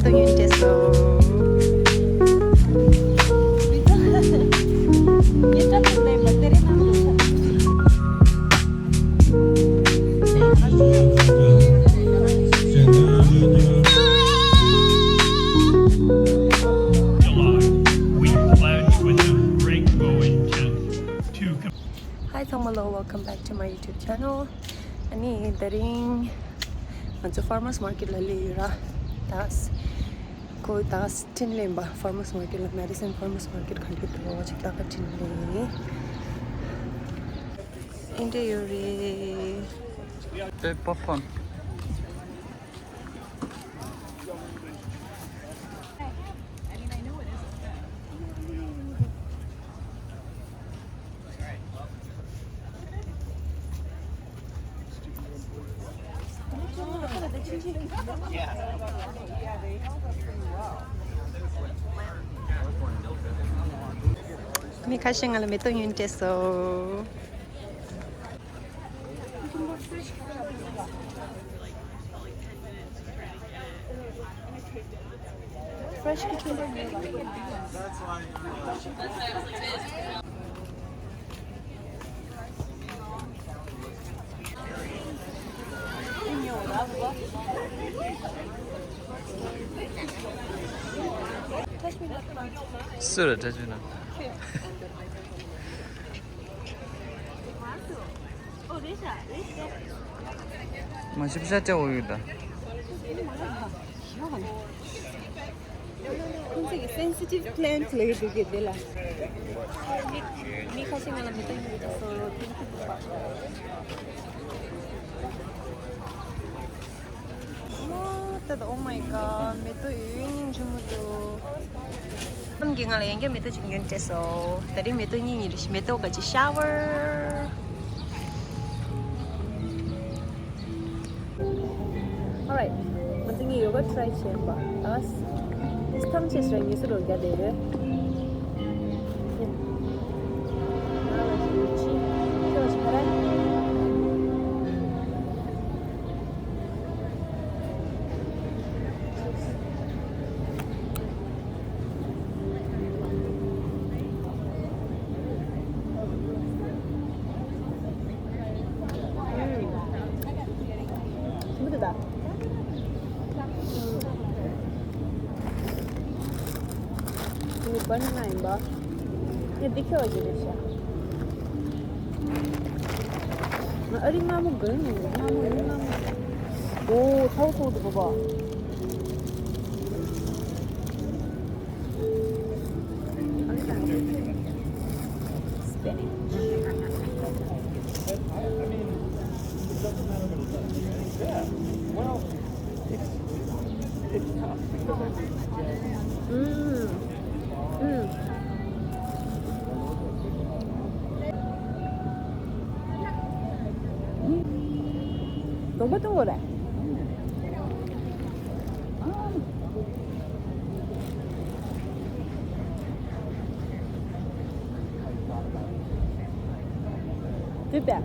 Goteon 됐어. Hi Tomalo, welcome back to my YouTube channel. Ani daring mancho farmers market la lira. Tas ko tas tinlemba farmers market la Madison farmers market khalki to chikta ka tinle. Inde yuri. The popcorn. Mi kaşın alı meto yunteso. Fresh cucumber. 쓰러 대주나. 맛있자 오유다. Kunci sensitive plant lagi dikit deh lah. Mi kasih malam itu yunteso. Oh my god, meto yun jumudo. Gingal yang ke meto jingin teso. Tadi meto ni ris meto gaji shower. Alright, mantingi yoga try siapa? As, sekarang sih sering sudah gak deh. Ini naik bah, ini dikau aja deh sih. Nah, ada namu gini, namu. Oh, tahu tu apa? Spinning. Well, it's tough because tunggu deh. Tidak.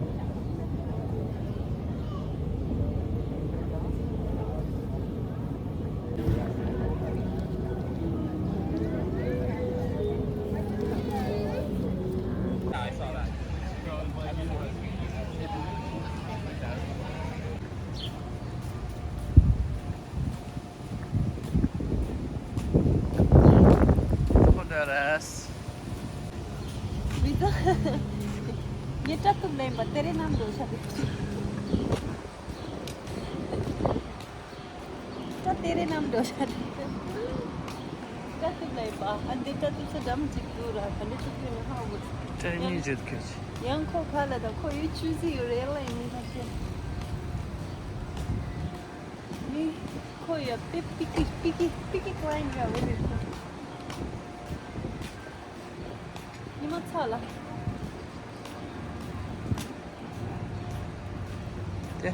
ये तुम नहीं बता तेरे नाम दो शादी तो तेरे नाम दो शादी तुम नहीं बा अंदर तो तुमसे दम चिकूरा अंदर तो तुम हाँ वो तेरी म्यूजिक कुछ यहाँ को खाला तो कोई चीज़ ही रेला ही नहीं था ये कोई अब पिकी क्लाइंट का वो देखो ये मत साला 근데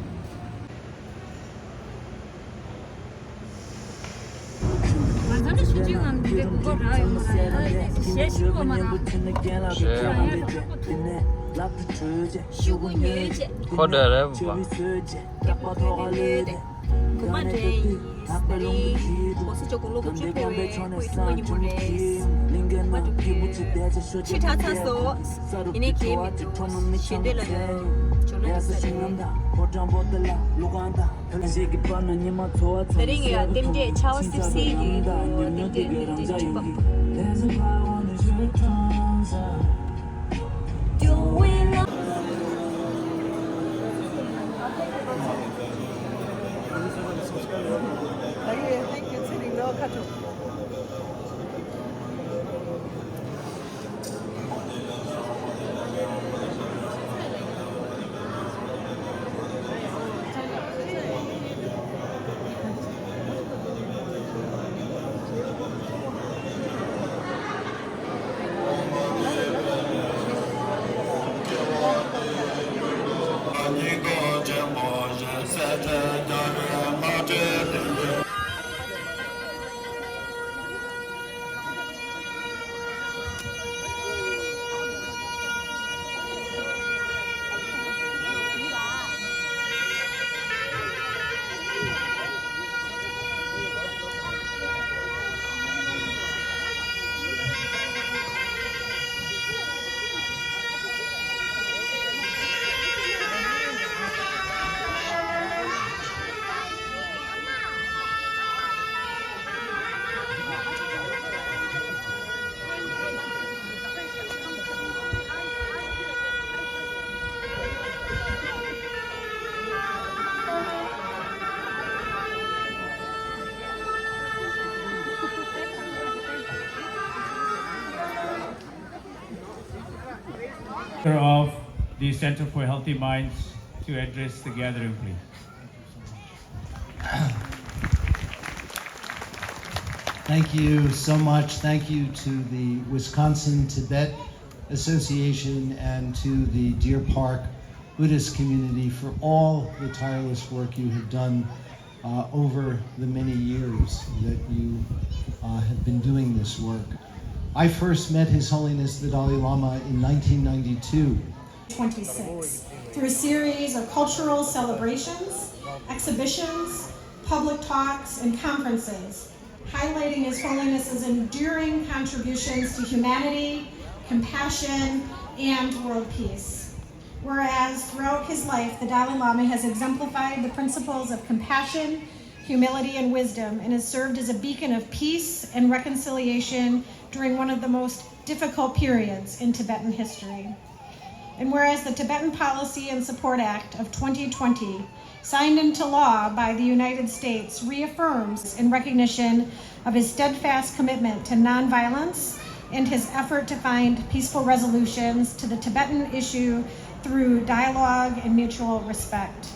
그거를 Koder bu. Madre Stari Posicho Kologo Chipere Kuituma Nimores Matu Chitata so Ini came Shindela Tering ya demde chaos tipsy demde chipap Of the Center for Healthy Minds to address the gathering, please. Thank you so much. Thank you to the Wisconsin Tibet Association and to the Deer Park Buddhist community for all the tireless work you have done over the many years that you have been doing this work. I first met His Holiness the Dalai Lama in 1992. 26 through a series of cultural celebrations, exhibitions, public talks, and conferences, highlighting His Holiness's enduring contributions to humanity, compassion, and world peace. Whereas throughout his life, the Dalai Lama has exemplified the principles of compassion, humility, and wisdom, and has served as a beacon of peace and reconciliation during one of the most difficult periods in Tibetan history. And whereas the Tibetan Policy and Support Act of 2020, signed into law by the United States, reaffirms in recognition of his steadfast commitment to nonviolence and his effort to find peaceful resolutions to the Tibetan issue through dialogue and mutual respect.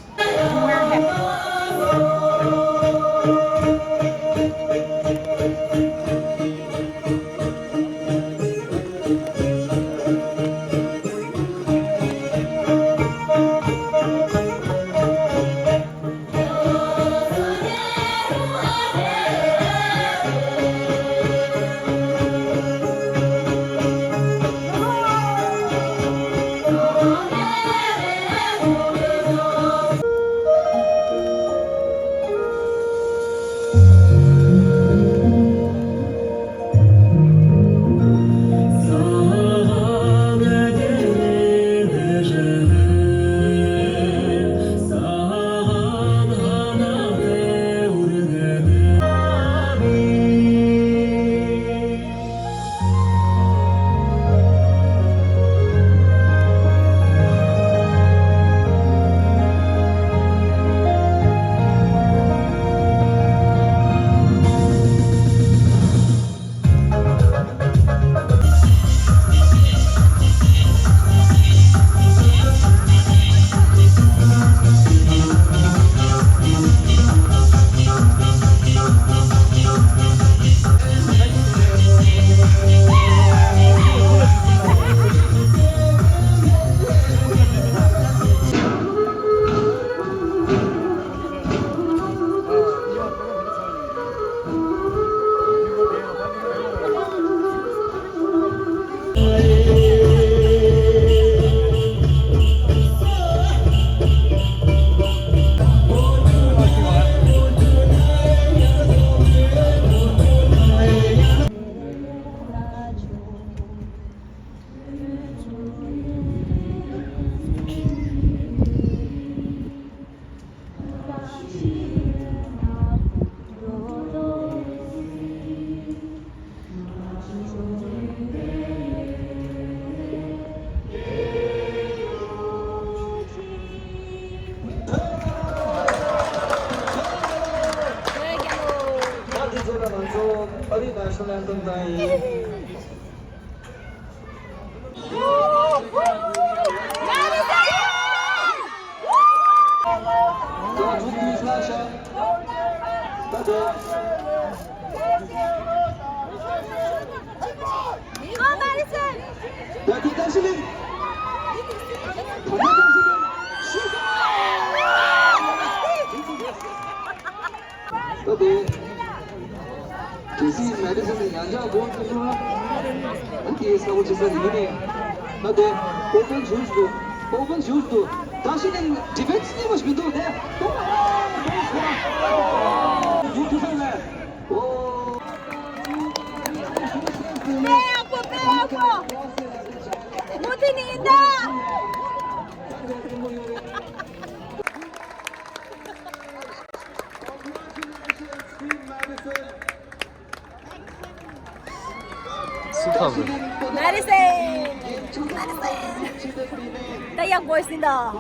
어디 national anthem tayo. Jesse Madison 양자 보험 통로 한티 사고 제사 이번에 나도 오pen 주스도 다시는 디베트 님 하시면 돼. 스탑을. Madison! Tayak boys nila.